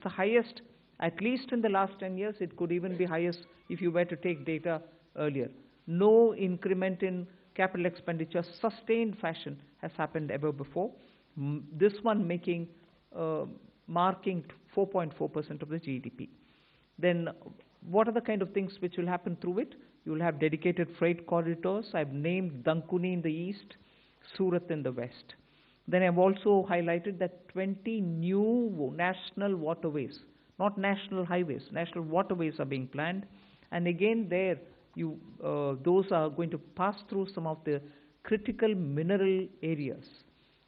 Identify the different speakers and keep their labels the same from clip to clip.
Speaker 1: the highest, at least in the last 10 years. It could even be highest if you were to take data earlier. No increment in capital expenditure, sustained fashion, has happened ever before. This one marking 4.4% of the GDP. Then what are the kind of things which will happen through it? You will have dedicated freight corridors. I've named Dankuni in the east, Surat in the west. Then I've also highlighted that 20 new national waterways, not national highways, national waterways are being planned. And again there, those are going to pass through some of the critical mineral areas.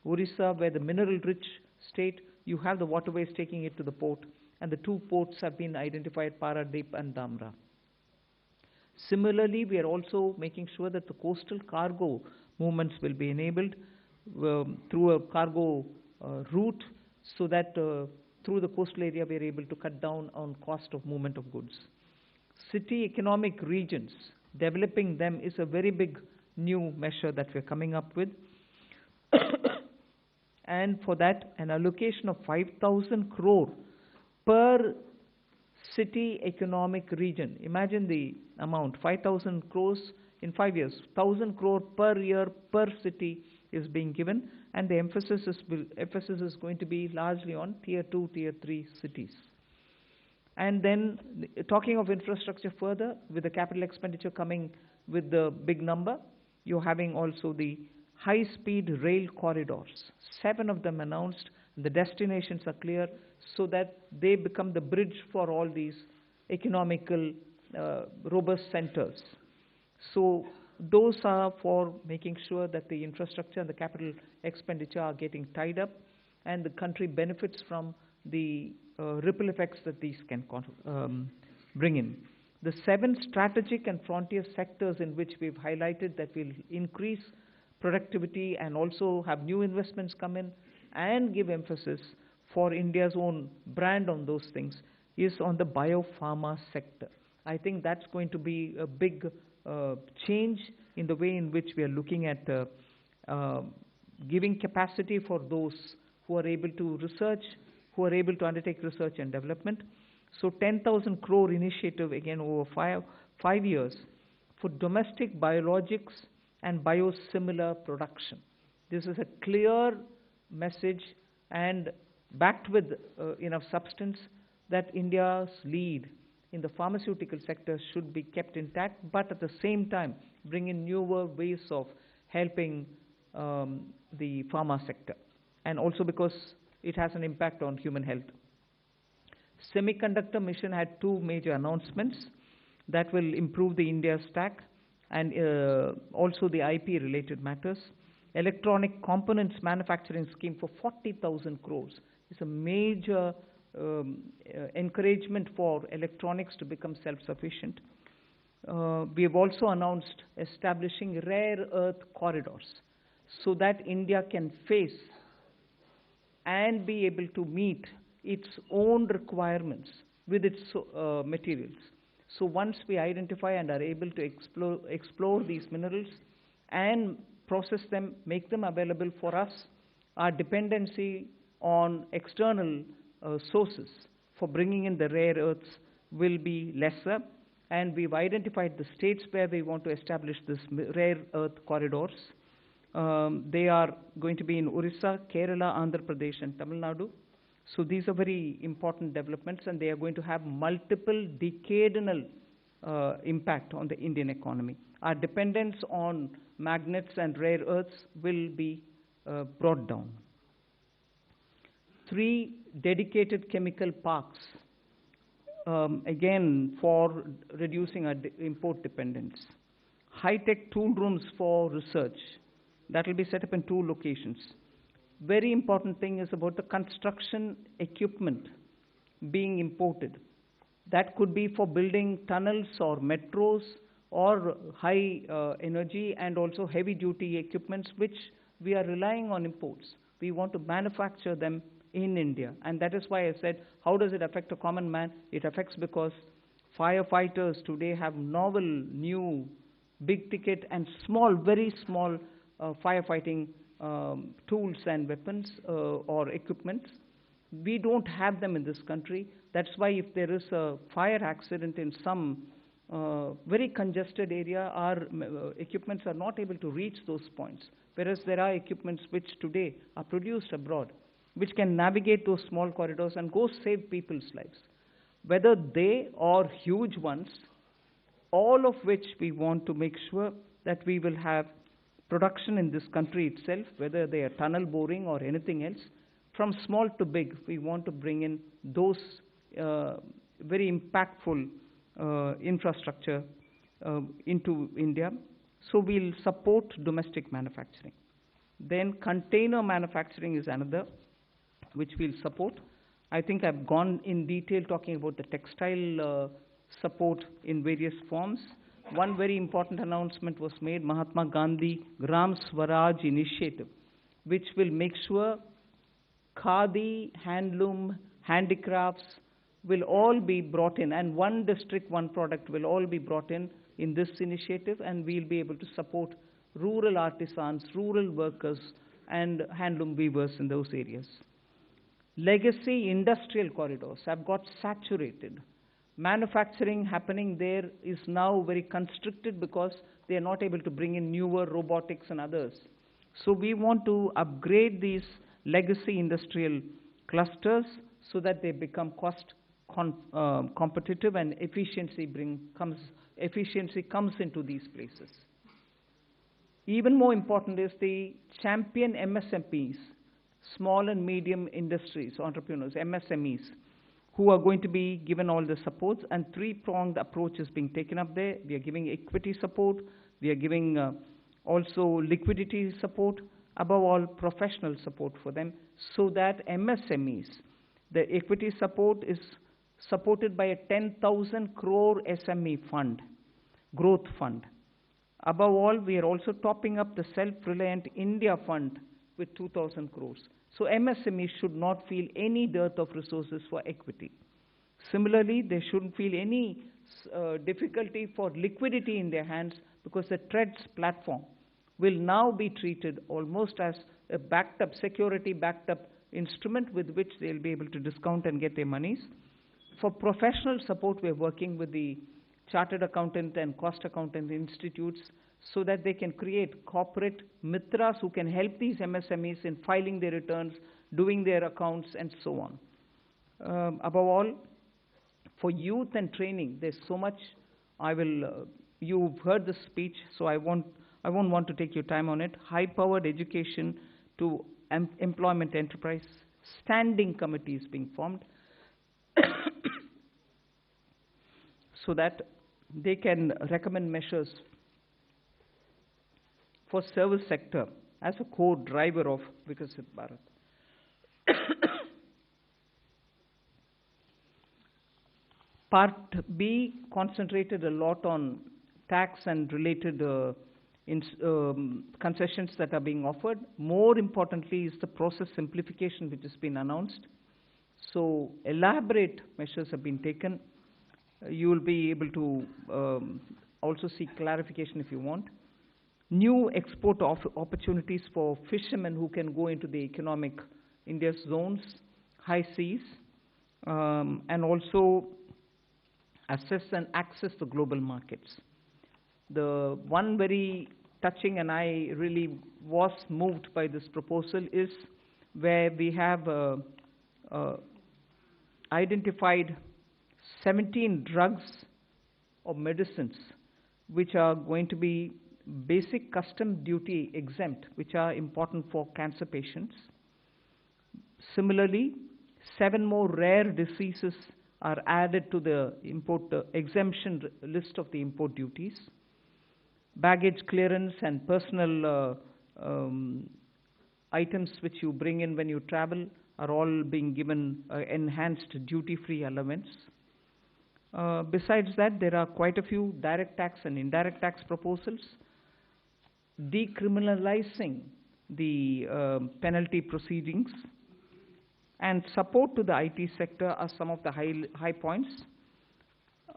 Speaker 1: Orissa, where the mineral-rich state, you have the waterways taking it to the port, and the two ports have been identified, Paradip and Dhamra. Similarly, we are also making sure that the coastal cargo movements will be enabled through a cargo route, so that through the coastal area we are able to cut down on cost of movement of goods. City economic regions, developing them is a very big new measure that we're coming up with. And for that, an allocation of 5,000 crore per city economic region. Imagine the amount, 5,000 crores in 5 years. 1,000 crore per year per city is being given, and the emphasis is going to be largely on tier 2, tier 3 cities. And then talking of infrastructure further, with the capital expenditure coming with the big number, you're having also the high-speed rail corridors. 7 of them announced. The destinations are clear, so that they become the bridge for all these economical robust centers. So those are for making sure that the infrastructure and the capital expenditure are getting tied up, and the country benefits from the ripple effects that these can bring in. The 7 strategic and frontier sectors in which we've highlighted that will increase productivity and also have new investments come in and give emphasis for India's own brand on those things is on the biopharma sector. I think that's going to be a big change in the way in which we are looking at giving capacity for those who are able to research, who are able to undertake research and development. So 10,000 crore initiative again over five years for domestic biologics and biosimilar production. This is a clear message and backed with enough substance that India's lead in the pharmaceutical sector should be kept intact, but at the same time bring in newer ways of helping the pharma sector, and also because it has an impact on human health. Semiconductor mission had 2 major announcements that will improve the India stack and also the IP related matters. Electronic components manufacturing scheme for 40,000 crores is a major encouragement for electronics to become self-sufficient. We have also announced establishing rare earth corridors so that India can face and be able to meet its own requirements with its materials. So once we identify and are able to explore these minerals and process them, make them available for us, our dependency on external sources for bringing in the rare earths will be lesser. And we've identified the states where we want to establish this rare earth corridors. They are going to be in Orissa, Kerala, Andhra Pradesh, and Tamil Nadu. So these are very important developments, and they are going to have multiple decadal impact on the Indian economy. Our dependence on magnets and rare earths will be brought down. 3 dedicated chemical parks, again for reducing our import dependence. High-tech tool rooms for research, that will be set up in 2 locations. Very important thing is about the construction equipment being imported. That could be for building tunnels or metros or high energy and also heavy duty equipments which we are relying on imports. We want to manufacture them in India, and that is why I said, how does it affect a common man? It affects because firefighters today have novel, new, big ticket and small, very small firefighting tools and weapons or equipments, We don't have them in this country. That's why if there is a fire accident in some very congested area, our equipments are not able to reach those points, whereas there are equipments which today are produced abroad, which can navigate those small corridors and go save people's lives. Whether they or huge ones, all of which we want to make sure that we will have production in this country itself, whether they are tunnel boring or anything else. From small to big, we want to bring in those very impactful infrastructure into India. So we'll support domestic manufacturing. Then container manufacturing is another, which we'll support. I think I've gone in detail talking about the textile support in various forms. One very important announcement was made, Mahatma Gandhi Gram Swaraj initiative, which will make sure khadi, handloom, handicrafts will all be brought in, and one district, one product will all be brought in this initiative, and we'll be able to support rural artisans, rural workers, and handloom weavers in those areas. Legacy industrial corridors have got saturated. Manufacturing happening there is now very constricted because they are not able to bring in newer robotics and others. So we want to upgrade these legacy industrial clusters so that they become cost competitive and efficiency comes into these places. Even more important is the champion MSMEs, small and medium industries, entrepreneurs, MSMEs, who are going to be given all the supports, and three-pronged approach is being taken up there. We are giving equity support, we are giving also liquidity support, above all professional support for them, so that MSMEs, the equity support is supported by a 10,000 crore SME fund, growth fund. Above all, we are also topping up the Self-Reliant India Fund with 2,000 crores. So MSMEs should not feel any dearth of resources for equity. Similarly, they shouldn't feel any difficulty for liquidity in their hands, because the TREADS platform will now be treated almost as a security backed up instrument with which they'll be able to discount and get their monies. For professional support, we're working with the chartered accountant and cost accountant institutes so that they can create corporate mitras who can help these MSMEs in filing their returns, doing their accounts, and so on. Above all, for youth and training, there's so much. You've heard the speech, so I won't want to take your time on it. High-powered education to employment enterprise, standing committees being formed so that they can recommend measures for service sector as a core driver of Vikasit Bharat. Part B concentrated a lot on tax and related concessions that are being offered. More importantly is the process simplification which has been announced. So elaborate measures have been taken. You will be able to also seek clarification if you want. New export opportunities for fishermen who can go into the economic India's zones, high seas, and also assess and access the global markets. The one very touching, and I really was moved by this proposal, is where we have identified 17 drugs or medicines which are going to be basic custom duty exempt, which are important for cancer patients. Similarly, 7 more rare diseases are added to the import exemption list of the import duties. Baggage clearance and personal items which you bring in when you travel are all being given enhanced duty-free allowance. Besides that, there are quite a few direct tax and indirect tax proposals. Decriminalizing the penalty proceedings and support to the IT sector are some of the high points.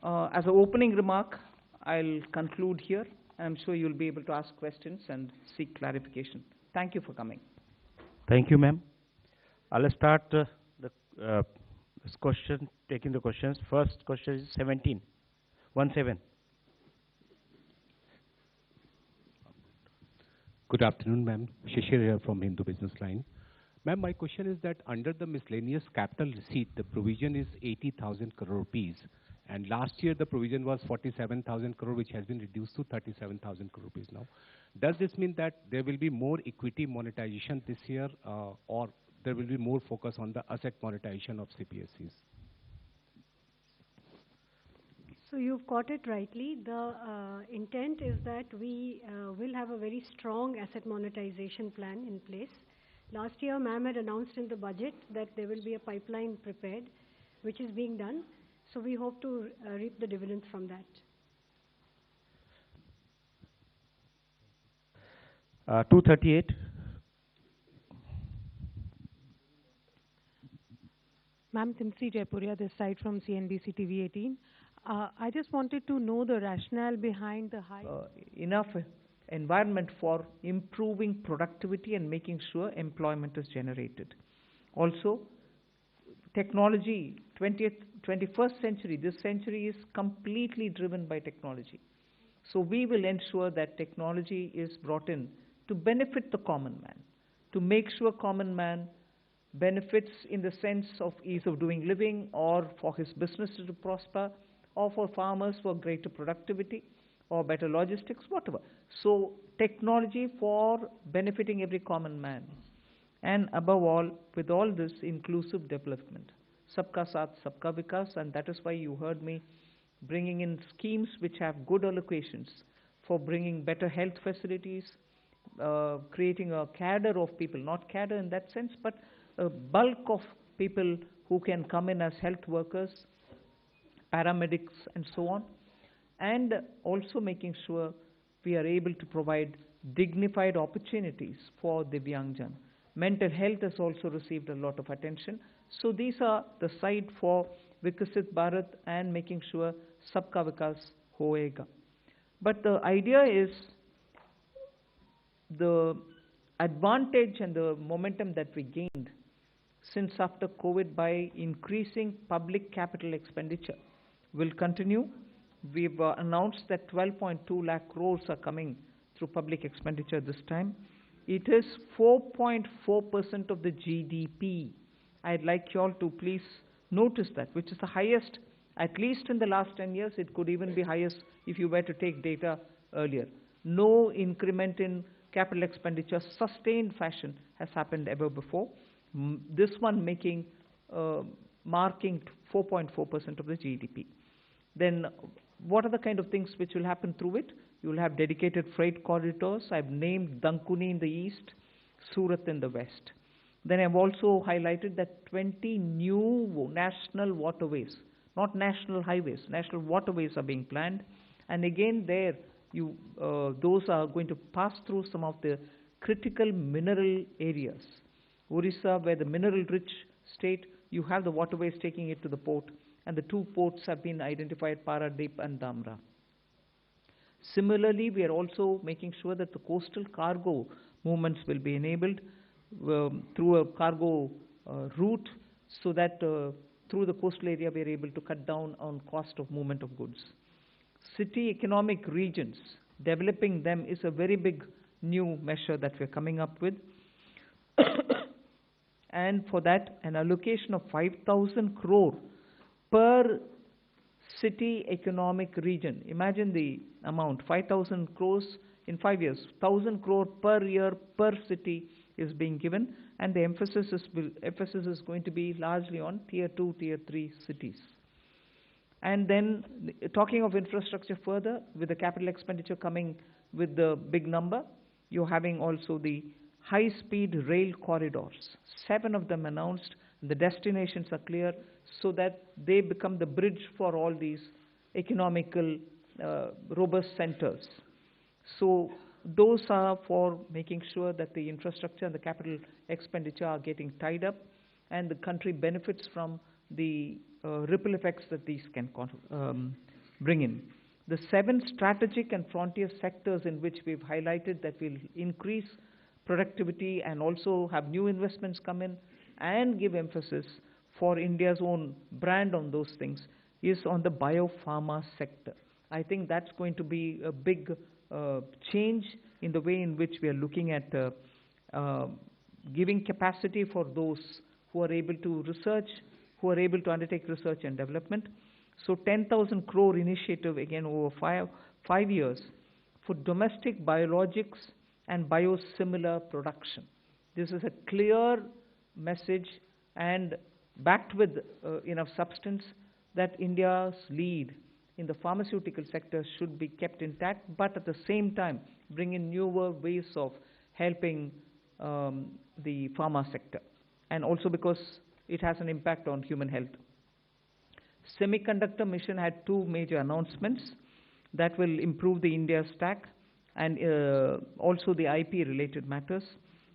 Speaker 1: As an opening remark, I'll conclude here. I'm sure you'll be able to ask questions and seek clarification. Thank you for coming.
Speaker 2: Thank you, ma'am. I'll start this question, taking the questions. First question is 17. 17.
Speaker 3: Good afternoon, ma'am. Shishir here from Hindu Business Line. Ma'am, my question is that under the miscellaneous capital receipt, the provision is 80,000 crore rupees. And last year, the provision was 47,000 crore, which has been reduced to 37,000 crore rupees now. Does this mean that there will be more equity monetization this year, or there will be more focus on the asset monetization of CPSEs?
Speaker 4: So you've got it rightly. The intent is that we will have a very strong asset monetization plan in place. Last year, ma'am had announced in the budget that there will be a pipeline prepared, which is being done. So we hope to reap the dividends from that.
Speaker 2: 238.
Speaker 5: Ma'am, Timsi Jaipuria, this side from CNBC TV 18. I just wanted to know the rationale behind the high...
Speaker 1: enough environment for improving productivity and making sure employment is generated. Also, technology, 21st century, this century is completely driven by technology. So we will ensure that technology is brought in to benefit the common man, to make sure common man benefits in the sense of ease of doing living, or for his business to prosper, or for farmers for greater productivity, or better logistics, whatever. So technology for benefiting every common man. And above all, with all this, inclusive development. Sabka Saath, Sabka Vikas, and that is why you heard me bringing in schemes which have good allocations for bringing better health facilities, creating a cadre of people, not cadre in that sense, but a bulk of people who can come in as health workers, paramedics, and so on. And also making sure we are able to provide dignified opportunities for Divyangjan. Mental health has also received a lot of attention. So these are the side for Vikasit Bharat and making sure Sabka Vikas hoega. But the idea is the advantage and the momentum that we gained since after COVID by increasing public capital expenditure will continue. We've announced that 12.2 lakh crores are coming through public expenditure this time. It is 4.4% of the GDP. I'd like you all to please notice that, which is the highest, at least in the last 10 years. It could even be highest if you were to take data earlier. No increment in capital expenditure, sustained fashion, has happened ever before. This one marking 4.4% of the GDP. Then what are the kind of things which will happen through it? You will have dedicated freight corridors. I've named Dankuni in the east, Surat in the west. Then I've also highlighted that 20 new national waterways, not national highways, national waterways are being planned. And again there, those are going to pass through some of the critical mineral areas. Orissa, where the mineral-rich state, you have the waterways taking it to the port, and the two ports have been identified, Paradip and Dhamra. Similarly, we are also making sure that the coastal cargo movements will be enabled through a cargo route, so that through the coastal area we are able to cut down on cost of movement of goods. City economic regions, developing them is a very big new measure that we're coming up with. And for that, an allocation of 5,000 crore per city economic region. Imagine the amount, 5,000 crores in 5 years. 1,000 crore per year per city is being given, and the emphasis is going to be largely on tier 2, tier 3 cities. And then talking of infrastructure further, with the capital expenditure coming with the big number, you're having also the high-speed rail corridors. 7 of them announced, and the destinations are clear, so that they become the bridge for all these economical robust centers. So those are for making sure that the infrastructure and the capital expenditure are getting tied up, and the country benefits from the ripple effects that these can bring in. The 7 strategic and frontier sectors in which we've highlighted that will increase productivity and also have new investments come in and give emphasis for India's own brand on those things is on the biopharma sector. I think that's going to be a big change in the way in which we are looking at giving capacity for those who are able to research, who are able to undertake research and development. So 10,000 crore initiative again over 5 years for domestic biologics and biosimilar production. This is a clear message and backed with enough substance that India's lead in the pharmaceutical sector should be kept intact, but at the same time bring in newer ways of helping the pharma sector, and also because it has an impact on human health. Semiconductor mission had two major announcements that will improve the India stack and also the IP related matters.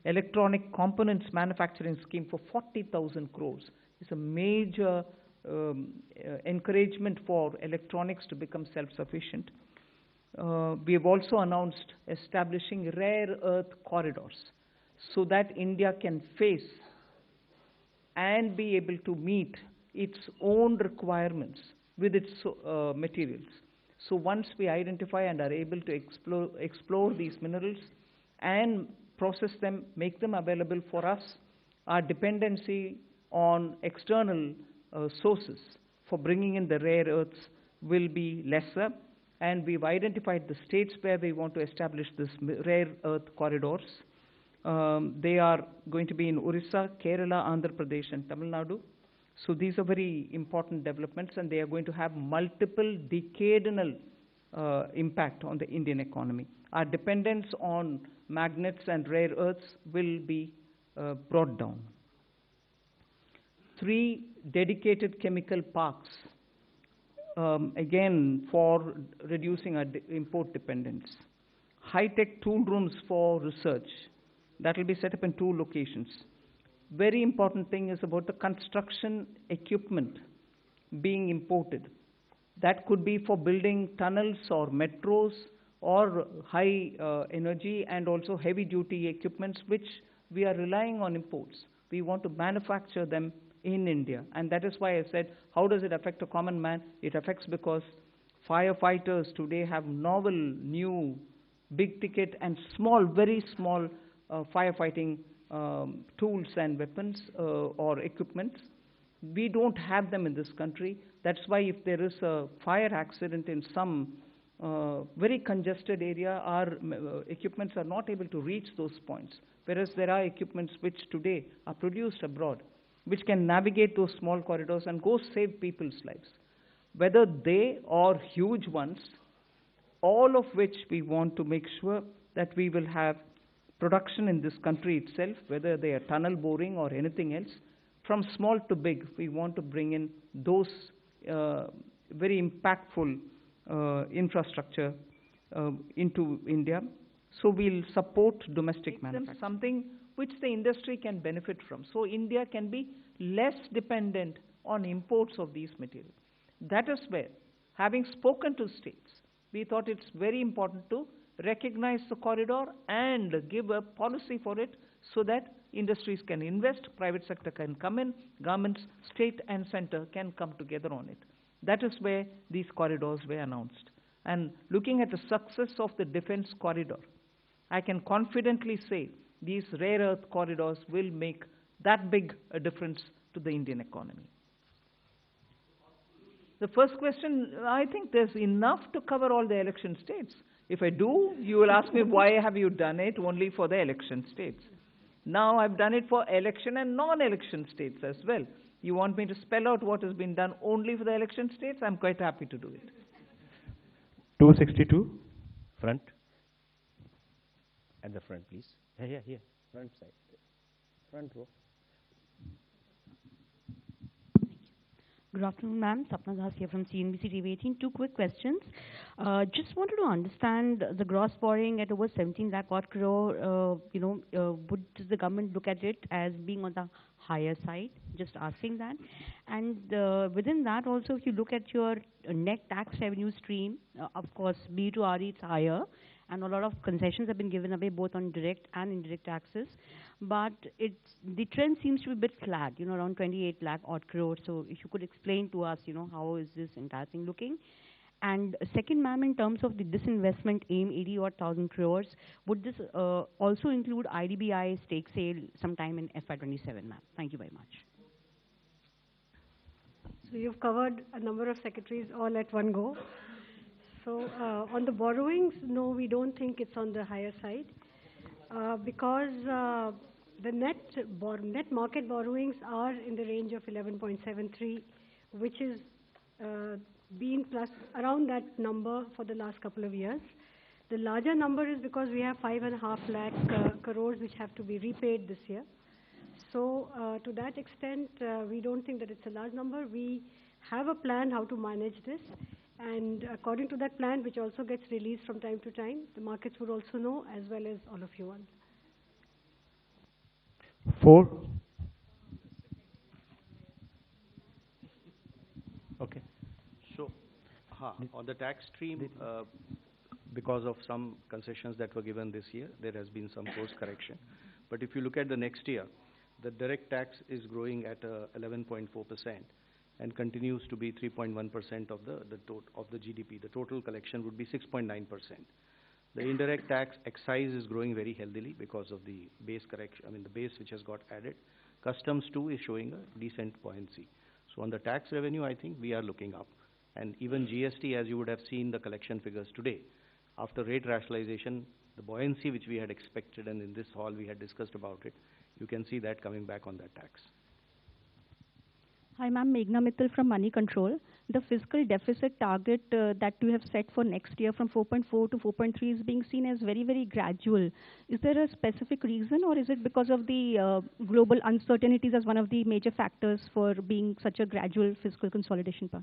Speaker 1: Electronic components manufacturing scheme for 40,000 crores is a major encouragement for electronics to become self-sufficient. We have also announced establishing rare earth corridors so that India can face and be able to meet its own requirements with its materials. So once we identify and are able to explore these minerals and process them, make them available for us, our dependency on external sources for bringing in the rare earths will be lesser, and we've identified the states where we want to establish this rare earth corridors. They are going to be in Orissa, Kerala, Andhra Pradesh and Tamil Nadu. So these are very important developments, and they are going to have multiple decadal impact on the Indian economy. Our dependence on magnets and rare earths will be brought down. 3 dedicated chemical parks, again for reducing our import dependence. High-tech tool rooms for research, that will be set up in 2 locations. Very important thing is about the construction equipment being imported. That could be for building tunnels or metros or high energy and also heavy duty equipments which we are relying on imports. We want to manufacture them in India, and that is why I said, how does it affect a common man? It affects because firefighters today have novel, new, big ticket and small, very small firefighting tools and weapons or equipment. We don't have them in this country. That's why if there is a fire accident in some very congested area, our equipments are not able to reach those points, whereas there are equipments which today are produced abroad, which can navigate those small corridors and go save people's lives. Whether they or huge ones, all of which we want to make sure that we will have production in this country itself, whether they are tunnel boring or anything else. From small to big, we want to bring in those very impactful infrastructure into India. So we'll support domestic manufacturing, something which the industry can benefit from. So India can be less dependent on imports of these materials. That is where, having spoken to states, we thought it's very important to recognize the corridor and give a policy for it so that industries can invest, private sector can come in, governments, state and center can come together on it. That is where these corridors were announced. And looking at the success of the defense corridor, I can confidently say these rare earth corridors will make that big a difference to the Indian economy. The first question, I think there's enough to cover all the election states. If I do, you will ask me, why have you done it only for the election states? Now I've done it for election and non-election states as well. You want me to spell out what has been done only for the election states? I'm quite happy to do it.
Speaker 2: 262, front. At the front, please. Here, front side. Front row.
Speaker 6: Good afternoon, ma'am. Sapna Das here from CNBC TV 18. 2 quick questions. Just wanted to understand the gross borrowing at over 17 lakh odd crore. Would the government look at it as being on the higher side? Just asking that. And within that also, if you look at your net tax revenue stream, of course, B to RE it's higher, and a lot of concessions have been given away both on direct and indirect taxes. But the trend seems to be a bit flat, around 28 lakh odd crores. So if you could explain to us, how is this entire thing looking? And second, ma'am, in terms of the disinvestment aim, 80 odd thousand crores, would this also include IDBI stake sale sometime in FY27, ma'am? Thank you very much.
Speaker 4: So you've covered a number of secretaries all at one go. So on the borrowings, no, we don't think it's on the higher side because the net market borrowings are in the range of 11.73, which is been plus around that number for the last couple of years. The larger number is because we have 5.5 lakh crores which have to be repaid this year. So to that extent, we don't think that it's a large number. We have a plan how to manage this, and according to that plan, which also gets released from time to time, the markets would also know, as well as all of you all.
Speaker 2: 4. Okay.
Speaker 7: So, on the tax stream, because of some concessions that were given this year, there has been some course correction. But if you look at the next year, the direct tax is growing at 11.4% and continues to be 3.1% of the GDP. The total collection would be 6.9%. The indirect tax excise is growing very healthily because of the base correction, the base which has got added. Customs too is showing a decent buoyancy. So on the tax revenue, I think we are looking up. And even GST, as you would have seen the collection figures today, after rate rationalization, the buoyancy which we had expected, and in this hall we had discussed about it, you can see that coming back on that tax.
Speaker 8: Hi, ma'am. Meghna Mittal from Money Control. The fiscal deficit target that you have set for next year from 4.4 to 4.3 is being seen as very, very gradual. Is there a specific reason, or is it because of the global uncertainties as one of the major factors for being such a gradual fiscal consolidation path?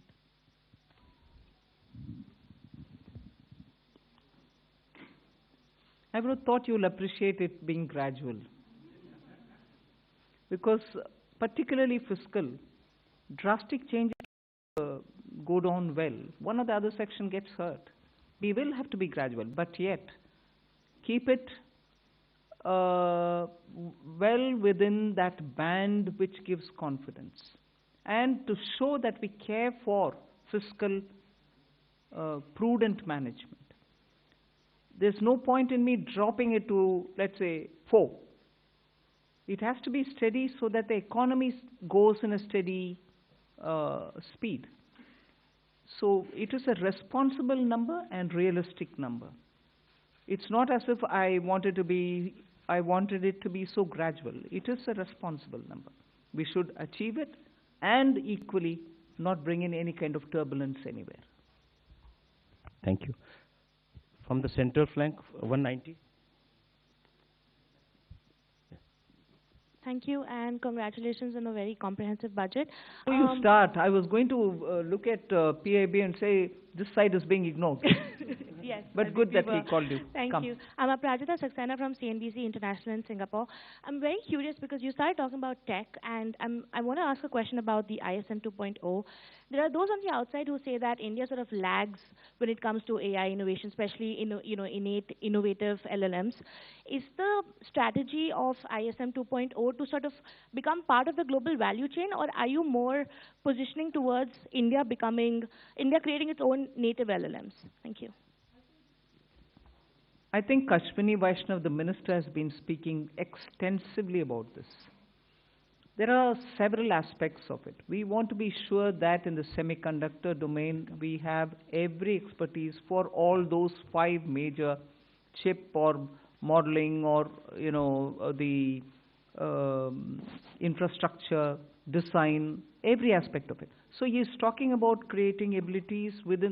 Speaker 1: I would have thought you'll appreciate it being gradual. Because particularly fiscal, drastic changes go down well. One or the other section gets hurt. We will have to be gradual, but yet keep it well within that band which gives confidence. And to show that we care for fiscal prudent management. There's no point in me dropping it to, let's say, 4. It has to be steady so that the economy goes in a steady speed. So it is a responsible number and realistic number. It's not as if I wanted it to be so gradual. It is a responsible number. We should achieve it and equally not bring in any kind of turbulence anywhere.
Speaker 2: Thank you. From the center flank, 190.
Speaker 9: Thank you, and congratulations on a very comprehensive budget.
Speaker 1: Before you start, I was going to look at PIB and say, this side is being ignored.
Speaker 9: Yes.
Speaker 1: But good that he called you.
Speaker 9: Thank
Speaker 1: Come.
Speaker 9: you. I'm Aprajita Saxena from CNBC International in Singapore. I'm very curious because you started talking about tech, and I want to ask a question about the ISM 2.0. There are those on the outside who say that India sort of lags when it comes to AI innovation, especially innate innovative LLMs. Is the strategy of ISM 2.0 to sort of become part of the global value chain, or are you more positioning towards India creating its own native LLMs? Thank you.
Speaker 1: I think Ashwini Vaishnav, the minister, has been speaking extensively about this. There are several aspects of it. We want to be sure that in the semiconductor domain, we have every expertise for all those 5 major chip or modeling or, the infrastructure, design, every aspect of it. So he is talking about creating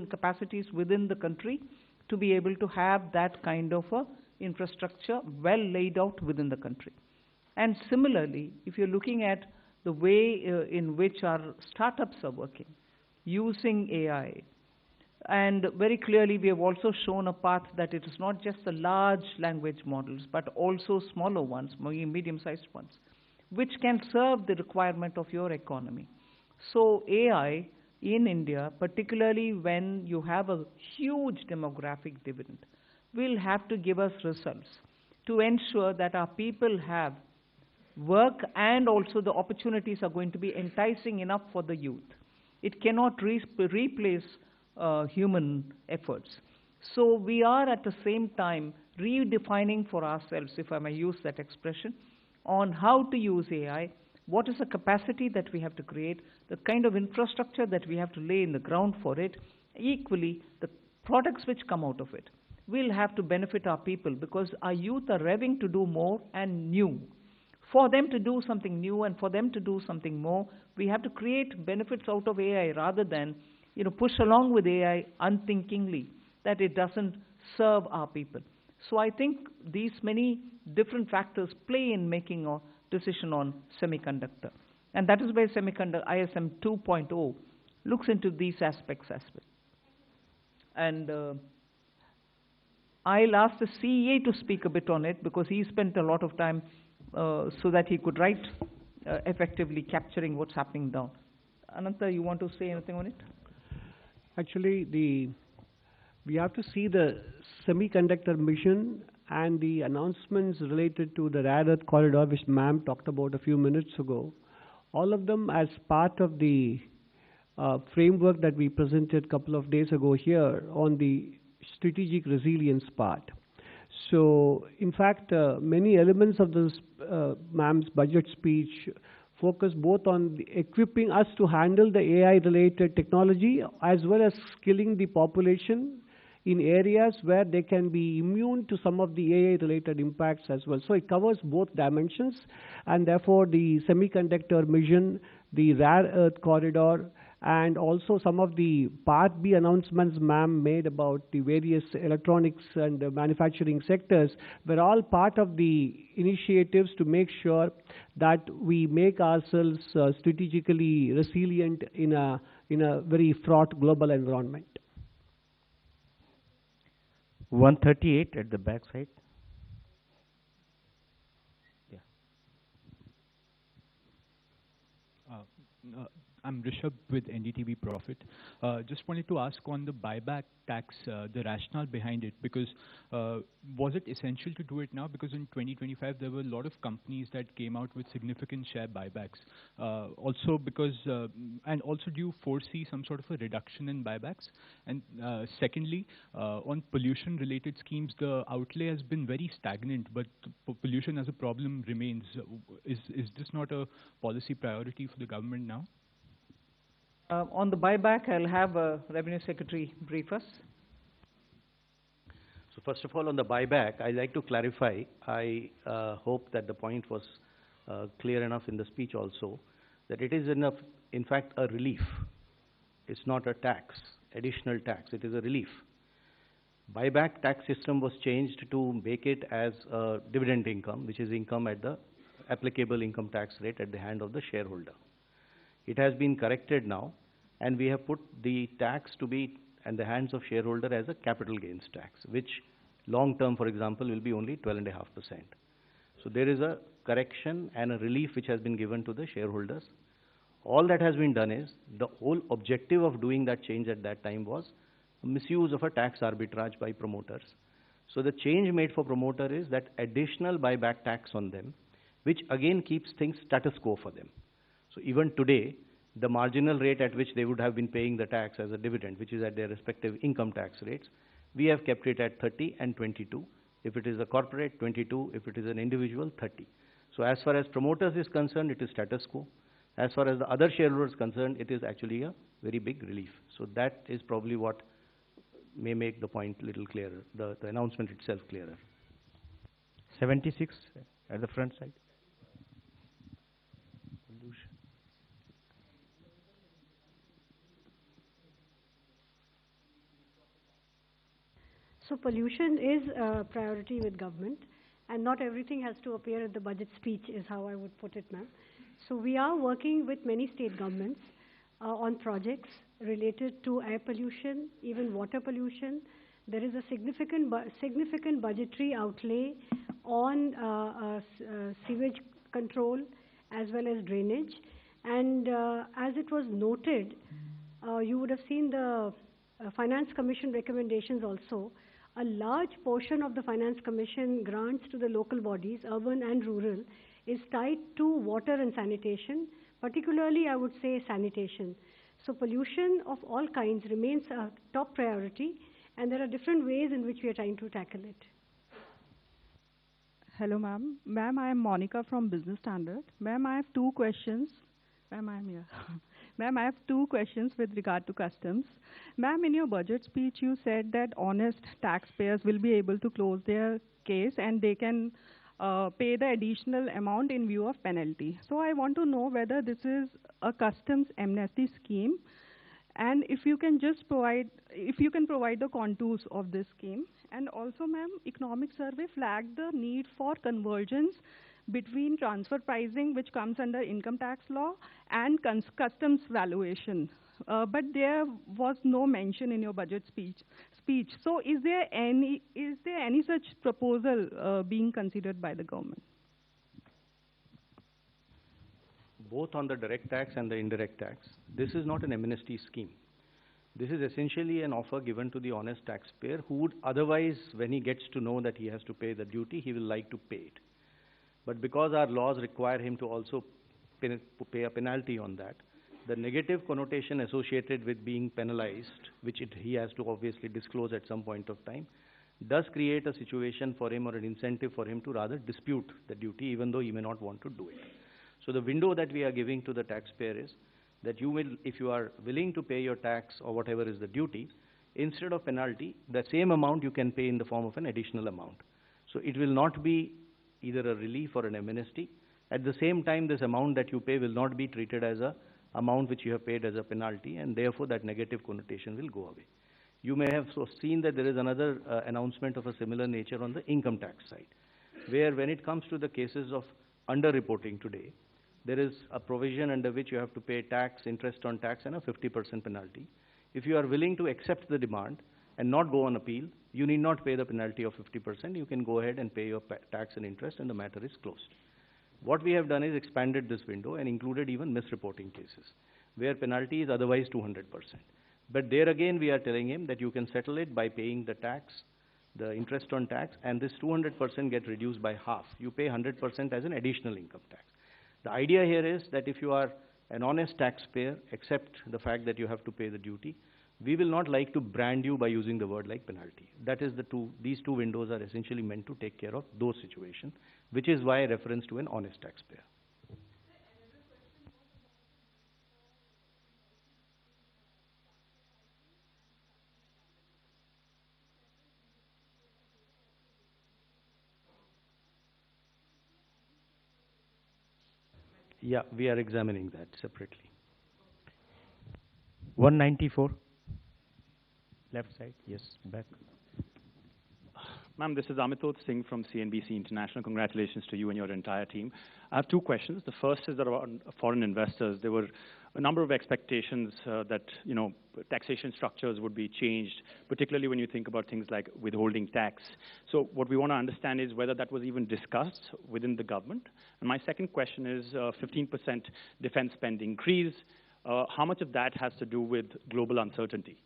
Speaker 1: capacities within the country to be able to have that kind of a infrastructure well laid out within the country. And similarly, if you're looking at the way in which our startups are working, using AI, and very clearly we have also shown a path that it is not just the large language models, but also smaller ones, medium-sized ones, which can serve the requirement of your economy. So AI in India, particularly when you have a huge demographic dividend, will have to give us results to ensure that our people have work and also the opportunities are going to be enticing enough for the youth. It cannot replace human efforts. So we are at the same time redefining for ourselves, if I may use that expression, on how to use AI, what is the capacity that we have to create, the kind of infrastructure that we have to lay in the ground for it. Equally, the products which come out of it will have to benefit our people, because our youth are revving to do more and new. For them to do something new and for them to do something more, we have to create benefits out of AI rather than, push along with AI unthinkingly that it doesn't serve our people. So I think these many different factors play in making a decision on semiconductor. And that is where semiconductor ISM 2.0 looks into these aspects as well. And I'll ask the CEA to speak a bit on it, because he spent a lot of time so that he could write effectively capturing what's happening down. Ananta, you want to say anything on it?
Speaker 10: Actually, we have to see the semiconductor mission and the announcements related to the rare earth corridor, which ma'am talked about a few minutes ago. All of them as part of the framework that we presented a couple of days ago here on the strategic resilience part. So, in fact, many elements of this ma'am's budget speech focus both on equipping us to handle the AI-related technology as well as skilling the population in areas where they can be immune to some of the AI-related impacts as well. So it covers both dimensions, and therefore the semiconductor mission, the rare earth corridor, and also some of the Part B announcements ma'am made about the various electronics and manufacturing sectors were all part of the initiatives to make sure that we make ourselves strategically resilient in a very fraught global environment.
Speaker 2: 138 at the back side. Yeah.
Speaker 11: I'm Rishabh with NDTV Profit. Just wanted to ask on the buyback tax, the rationale behind it, because was it essential to do it now? Because in 2025 there were a lot of companies that came out with significant share buybacks. Also because, and also do you foresee some sort of a reduction in buybacks? And secondly, on pollution related schemes, the outlay has been very stagnant, but pollution as a problem remains. Is this not a policy priority for the government now?
Speaker 1: On the buyback, I'll have Revenue Secretary brief us.
Speaker 7: So first of all, on the buyback, I'd like to clarify. I hope that the point was clear enough in the speech also, that it is in fact a relief. It's not a tax, additional tax. It is a relief. Buyback tax system was changed to make it as a dividend income, which is income at the applicable income tax rate at the hand of the shareholder. It has been corrected now, and we have put the tax to be in the hands of shareholder as a capital gains tax, which long term, for example, will be only 12.5%. So there is a correction and a relief which has been given to the shareholders. All that has been done is, the whole objective of doing that change at that time was misuse of a tax arbitrage by promoters. So the change made for promoter is that additional buyback tax on them, which again keeps things status quo for them. So even today, the marginal rate at which they would have been paying the tax as a dividend, which is at their respective income tax rates, we have kept it at 30 and 22. If it is a corporate, 22. If it is an individual, 30. So as far as promoters is concerned, it is status quo. As far as the other shareholders is concerned, it is actually a very big relief. So that is probably what may make the point a little clearer, the announcement itself clearer.
Speaker 2: 76 at the front side.
Speaker 4: So pollution is a priority with government, and not everything has to appear at the budget speech is how I would put it, ma'am. So we are working with many state governments on projects related to air pollution, even water pollution. There is a significant budgetary outlay on sewage control as well as drainage. And as it was noted, you would have seen the Finance Commission recommendations also. a large portion of the Finance Commission grants to the local bodies, urban and rural, is tied to water and sanitation, particularly I would say sanitation. So pollution of all kinds remains a top priority, and there are different ways in which we are trying to tackle it.
Speaker 12: Hello, ma'am. Ma'am, I am Monica from Business Standard. Ma'am, I have two questions. Ma'am, I am here. Ma'am, I have two questions with regard to customs. Ma'am, in your budget speech, you said that honest taxpayers will be able to close their case and they can pay the additional amount in view of penalty. So I want to know whether this is a customs amnesty scheme, and if you can just provide the contours of this scheme. And also, ma'am, Economic Survey flagged the need for convergence between transfer pricing, which comes under income tax law, and customs valuation. But there was no mention in your budget speech. So is there any such proposal being considered by the government?
Speaker 7: Both on the direct tax and the indirect tax, this is not an amnesty scheme. This is essentially an offer given to the honest taxpayer who would otherwise, when he gets to know that he has to pay the duty, he will like to pay it. But because our laws require him to also pay a penalty on that, the negative connotation associated with being penalized, which he has to obviously disclose at some point of time, does create a situation for him or an incentive for him to rather dispute the duty, even though he may not want to do it. So the window that we are giving to the taxpayer is that you will, if you are willing to pay your tax or whatever is the duty, instead of penalty, the same amount you can pay in the form of an additional amount. So it will not be either a relief or an amnesty. At the same time, this amount that you pay will not be treated as a amount which you have paid as a penalty, and therefore that negative connotation will go away. You may have seen that there is another announcement of a similar nature on the income tax side, where when it comes to the cases of underreporting today, there is a provision under which you have to pay tax, interest on tax, and a 50% penalty. If you are willing to accept the demand and not go on appeal, you need not pay the penalty of 50%. You can go ahead and pay your tax and interest, and the matter is closed. What we have done is expanded this window and included even misreporting cases, where penalty is otherwise 200%. But there again, we are telling him that you can settle it by paying the tax, the interest on tax, and this 200% get reduced by half. You pay 100% as an additional income tax. The idea here is that if you are an honest taxpayer, accept the fact that you have to pay the duty, we will not like to brand you by using the word like penalty. That is these two windows are essentially meant to take care of those situations, which is why reference to an honest taxpayer. Yeah, we are examining that separately.
Speaker 2: 194. Left side, yes, back.
Speaker 13: Ma'am, this is Amitod Singh from CNBC International. Congratulations to you and your entire team. I have two questions. The first is around foreign investors. There were a number of expectations that, taxation structures would be changed, particularly when you think about things like withholding tax. So what we want to understand is whether that was even discussed within the government. And my second question is 15% defense spend increase. How much of that has to do with global uncertainty?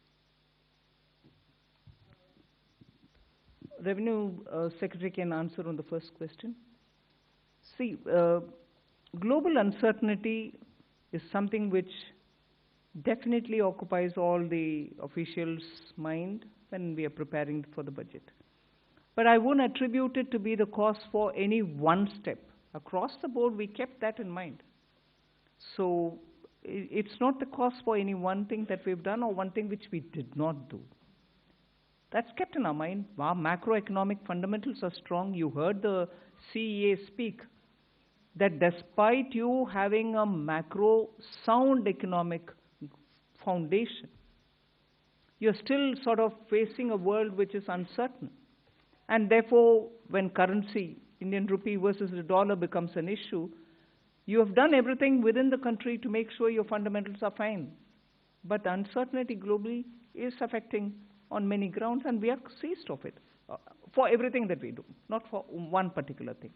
Speaker 1: Revenue Secretary can answer on the first question. See, global uncertainty is something which definitely occupies all the officials' mind when we are preparing for the budget. But I won't attribute it to be the cause for any one step. Across the board, we kept that in mind. So it's not the cause for any one thing that we've done or one thing which we did not do. That's kept in our mind. Our macroeconomic fundamentals are strong. You heard the CEA speak that despite you having a macro sound economic foundation, you're still sort of facing a world which is uncertain. And therefore, when currency, Indian rupee versus the dollar becomes an issue, you have done everything within the country to make sure your fundamentals are fine. But uncertainty globally is affecting on many grounds, and we are seized of it for everything that we do, not for one particular thing,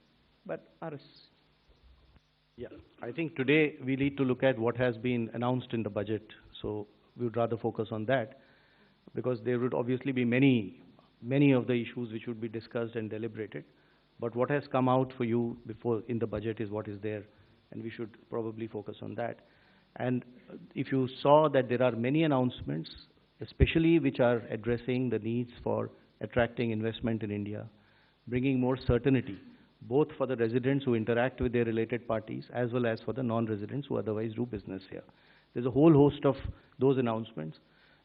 Speaker 1: but ours.
Speaker 7: Yeah, I think today we need to look at what has been announced in the budget. So we would rather focus on that, because there would obviously be many many of the issues which would be discussed and deliberated. But what has come out for you before in the budget is what is there, and we should probably focus on that. And if you saw that there are many announcements, especially which are addressing the needs for attracting investment in India, bringing more certainty, both for the residents who interact with their related parties, as well as for the non-residents who otherwise do business here. There's a whole host of those announcements.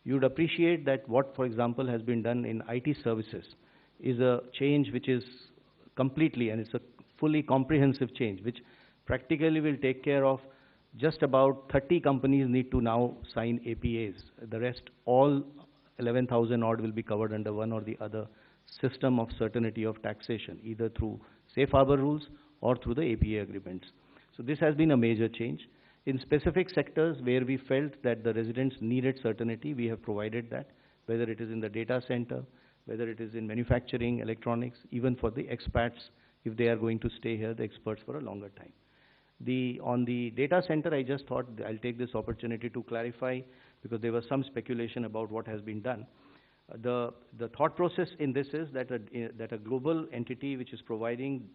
Speaker 7: You'd appreciate that what, for example, has been done in IT services is a change which is completely, and it's a fully comprehensive change, which practically will take care of just about 30 companies need to now sign APAs. The rest, all 11,000 odd, will be covered under one or the other system of certainty of taxation, either through safe harbor rules or through the APA agreements. So this has been a major change. In specific sectors where we felt that the residents needed certainty, we have provided that, whether it is in the data center, whether it is in manufacturing, electronics, even for the expats, if they are going to stay here, the experts, for a longer time. On the data center, I just thought I'll take this opportunity to clarify, because there was some speculation about what has been done. The thought process in this is that a global entity which is providing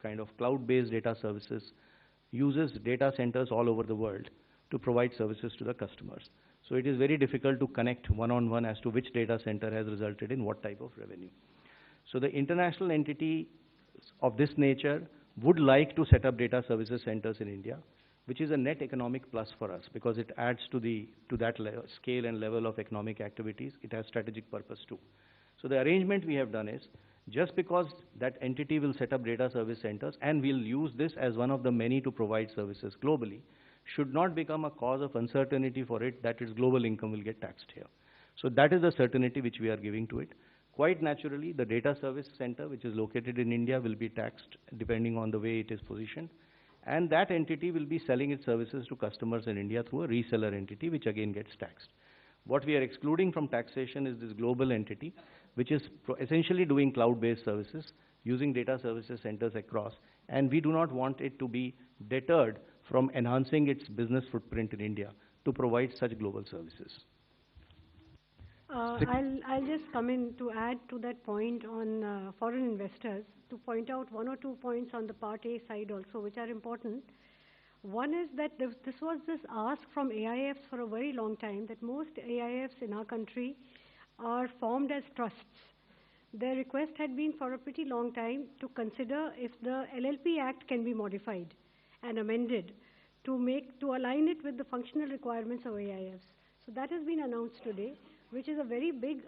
Speaker 7: kind of cloud-based data services uses data centers all over the world to provide services to the customers. So it is very difficult to connect one-on-one as to which data center has resulted in what type of revenue. So the international entity of this nature would like to set up data services centers in India, which is a net economic plus for us, because it adds to that scale and level of economic activities. It has strategic purpose too. So the arrangement we have done is, just because that entity will set up data service centers and will use this as one of the many to provide services globally, should not become a cause of uncertainty for it that its global income will get taxed here. So that is the certainty which we are giving to it. Quite naturally, the data service center, which is located in India, will be taxed depending on the way it is positioned. And that entity will be selling its services to customers in India through a reseller entity, which again gets taxed. What we are excluding from taxation is this global entity, which is essentially doing cloud-based services, using data services centers across. And we do not want it to be deterred from enhancing its business footprint in India to provide such global services.
Speaker 4: I'll just come in to add to that point on foreign investors, to point out one or two points on the Part A side also, which are important. One is that this was this ask from AIFs for a very long time, that most AIFs in our country are formed as trusts. Their request had been for a pretty long time to consider if the LLP Act can be modified and amended to align it with the functional requirements of AIFs. So that has been announced today, which is a very big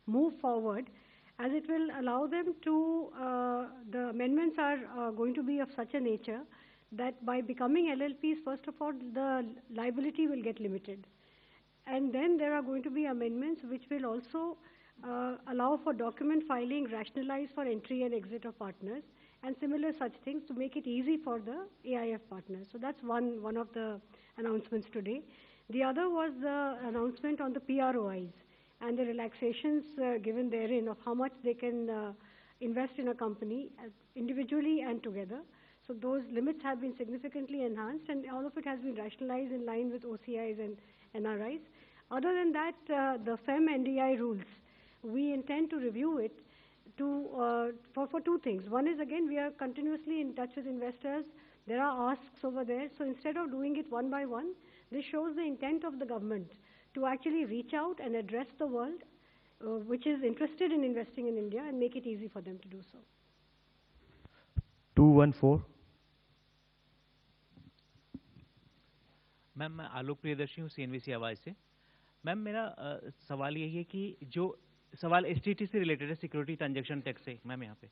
Speaker 4: move forward, as it will allow them to, the amendments are going to be of such a nature that by becoming LLPs, first of all, the liability will get limited. And then there are going to be amendments which will also allow for document filing rationalized for entry and exit of partners, and similar such things to make it easy for the AIF partners. So that's one of the announcements today. The other was the announcement on the PROIs and the relaxations given therein of how much they can invest in a company individually and together. So those limits have been significantly enhanced, and all of it has been rationalized in line with OCIs and NRIs. Other than that, the FEM NDI rules, we intend to review it for two things. One is, again, we are continuously in touch with investors. There are asks over there. So instead of doing it one by one, this shows the intent of the government to actually reach out and address the world which is interested in investing in India and make it easy for them to do so.
Speaker 2: 214.
Speaker 14: Ma'am मैं आलोक प्रियदर्शी हूँ CNBC आवाज़ से। Ma'am मेरा सवाल यही है कि जो सवाल STT से रिलेटेड है, सिक्योरिटी ट्रांजैक्शन टैक्स से, मैम यहाँ पे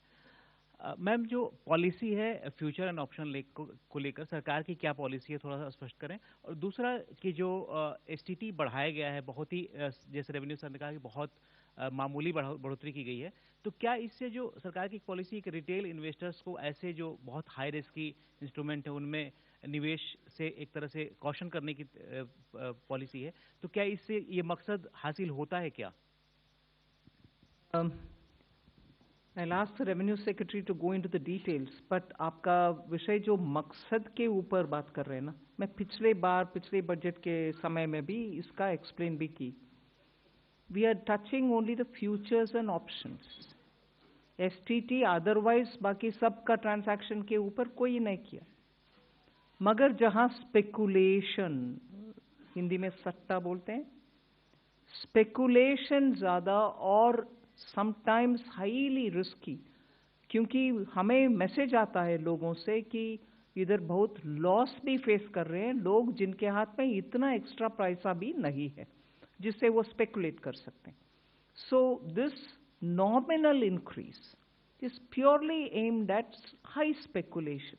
Speaker 14: मैम जो पॉलिसी है फ्यूचर एंड ऑप्शन को लेकर सरकार की क्या पॉलिसी है, थोड़ा सा स्पष्ट करें। और दूसरा कि जो STT बढ़ाया गया है, बहुत ही जैसे रेवेन्यू सर ने कहा कि बहुत मामूली बढ़ोतरी की गई है, तो क्या इससे जो सरकार की पॉलिसी एक रिटेल इन्वेस्टर्स को ऐसे जो बहुत हाई रिस्क की इंस्ट्रूमेंट है उनमें निवेश से एक तरह से कॉशन करने की पॉलिसी है, तो क्या इससे ये मकसद हासिल होता है क्या?
Speaker 1: I'll ask the Revenue Secretary to go into the details, but आपका विषय जो मकसद के ऊपर बात कर रहे हैं ना, मैं पिछले बजट के समय में भी इसका एक्सप्लेन भी की। we are touching only the futures and options. STT otherwise बाकी सब का transaction के ऊपर कोई नहीं किया. मगर जहाँ speculation, हिंदी में सट्टा बोलते हैं, speculation ज़्यादा और sometimes highly risky, क्योंकि हमें मैसेज आता है लोगों से कि इधर बहुत लॉस भी फेस कर रहे हैं लोग जिनके हाथ में इतना एक्स्ट्रा पैसा भी नहीं है जिससे वो स्पेकुलेट कर सकते हैं. So this nominal increase is purely aimed at high speculation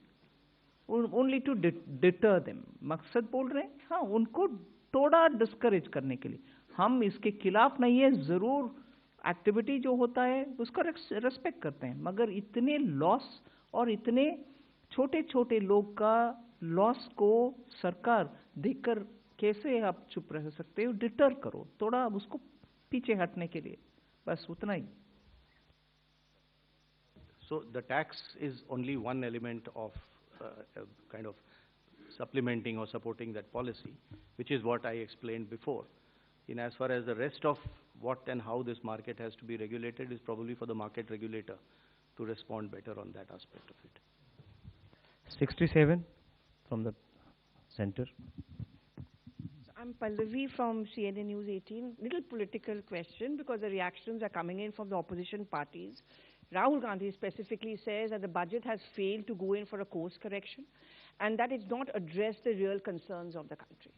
Speaker 1: only to deter them. मकसद बोल रहे हैं हाँ उनको थोड़ा डिस्करेज करने के लिए. हम इसके खिलाफ नहीं है, जरूर एक्टिविटी जो होता है उसका रेस्पेक्ट करते हैं, मगर इतने लॉस और इतने छोटे छोटे लोग का लॉस को सरकार देखकर कैसे आप चुप रह सकते हो. डिटर करो थोड़ा उसको पीछे हटने के लिए, बस उतना ही.
Speaker 7: So the tax is only one element of kind of supplementing or supporting that policy, which is what I explained before. In as far as the rest of what and how this market has to be regulated is probably for the market regulator to respond better on that aspect of it.
Speaker 2: 67 from the center.
Speaker 15: I'm Pallavi from CNN News 18. Little political question because the reactions are coming in from the opposition parties. Rahul Gandhi specifically says that the budget has failed to go in for a course correction and that it's not addressed the real concerns of the country.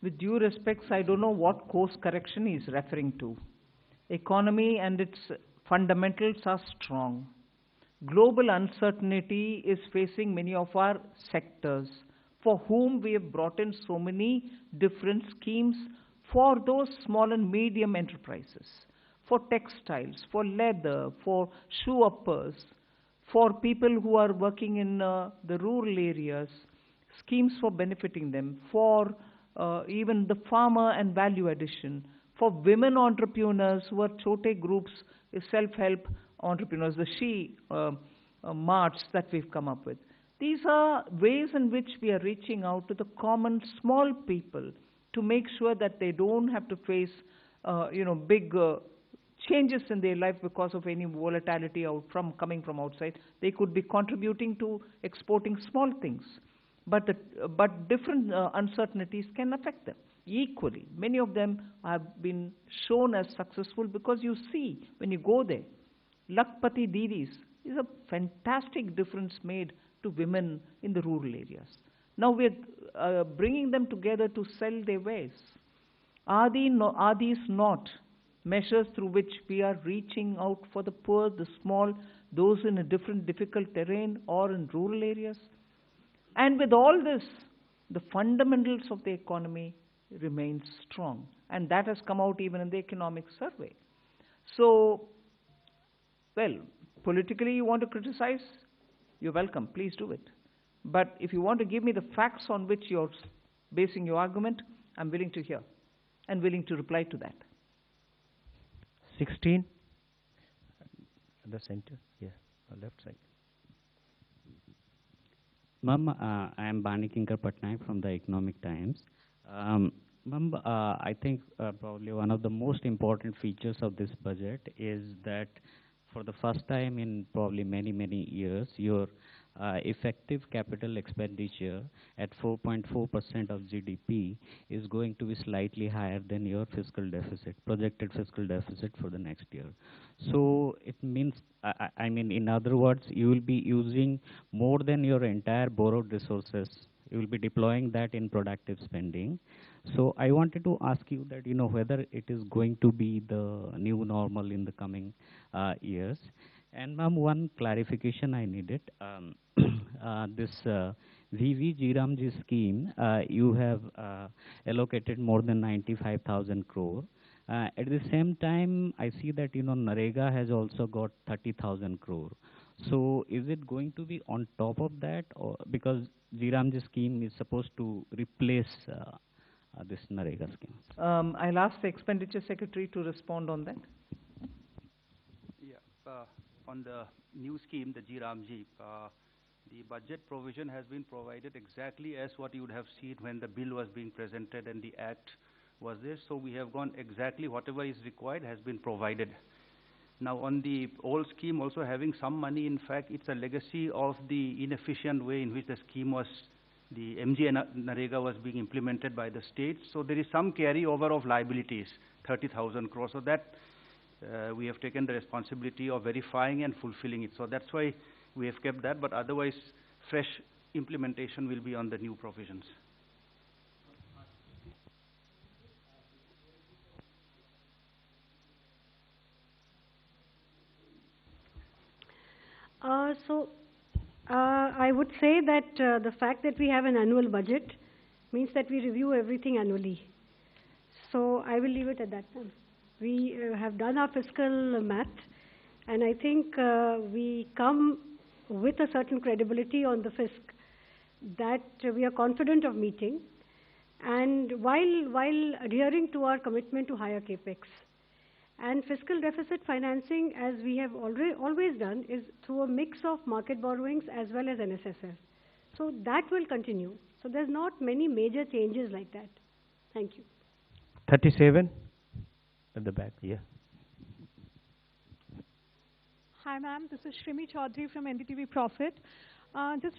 Speaker 1: With due respects, I don't know what course correction he is referring to. Economy and its fundamentals are strong. Global uncertainty is facing many of our sectors for whom we have brought in so many different schemes for those small and medium enterprises, for textiles, for leather, for shoe uppers, for people who are working in the rural areas, schemes for benefiting them, for even the farmer and value addition, for women entrepreneurs who are chote groups, self-help entrepreneurs, the she marts that we've come up with. These are ways in which we are reaching out to the common small people to make sure that they don't have to face, big changes in their life because of any volatility coming from outside. They could be contributing to exporting small things, but different uncertainties can affect them equally. Many of them have been shown as successful because you see when you go there, Lakpati Didis is a fantastic difference made to women in the rural areas. Now we're bringing them together to sell their wares. Are these not measures through which we are reaching out for the poor, the small, those in a different difficult terrain or in rural areas? And with all this, the fundamentals of the economy remain strong. And that has come out even in the economic survey. So, well, politically you want to criticize, you're welcome, please do it. But if you want to give me the facts on which you're basing your argument, I'm willing to hear and willing to reply to that.
Speaker 2: 16 at the center, yeah, left side.
Speaker 16: Ma'am, I am Bani Kinkar Patnaik from the Economic Times. Ma'am, I think probably one of the most important features of this budget is that for the first time in probably many years, your effective capital expenditure at 4.4% of GDP is going to be slightly higher than your fiscal deficit, projected fiscal deficit for the next year. So it means, I mean, in other words, you will be using more than your entire borrowed resources. You will be deploying that in productive spending. So I wanted to ask you that, whether it is going to be the new normal in the coming years. And ma'am, one clarification I needed. This VV Jiramji scheme, you have allocated more than 95,000 crore. At the same time, I see that, Narega has also got 30,000 crore. So is it going to be on top of that, or because Jiramji scheme is supposed to replace this Narega scheme?
Speaker 1: I'll ask the Expenditure Secretary to respond on that.
Speaker 17: Yeah, on the new scheme, the Jiramji, the budget provision has been provided exactly as what you would have seen when the bill was being presented and the act was there. So we have gone exactly whatever is required has been provided. Now on the old scheme also having some money, in fact, it's a legacy of the inefficient way in which the scheme was, the MG Narega was being implemented by the state. So there is some carryover of liabilities, 30,000 crores. So that we have taken the responsibility of verifying and fulfilling it. So that's why we have kept that, but otherwise fresh implementation will be on the new provisions.
Speaker 4: I would say that the fact that we have an annual budget means that we review everything annually. So I will leave it at that. We have done our fiscal math, and I think we come with a certain credibility on the fisc that we are confident of meeting, and while adhering to our commitment to higher capex. And fiscal deficit financing, as we have always done, is through a mix of market borrowings as well as NSSF. So that will continue. So there's not many major changes like that. Thank you.
Speaker 2: 37 at the back, yeah.
Speaker 5: Hi, ma'am. This is Shrimi Chaudhary from NDTV Profit. Just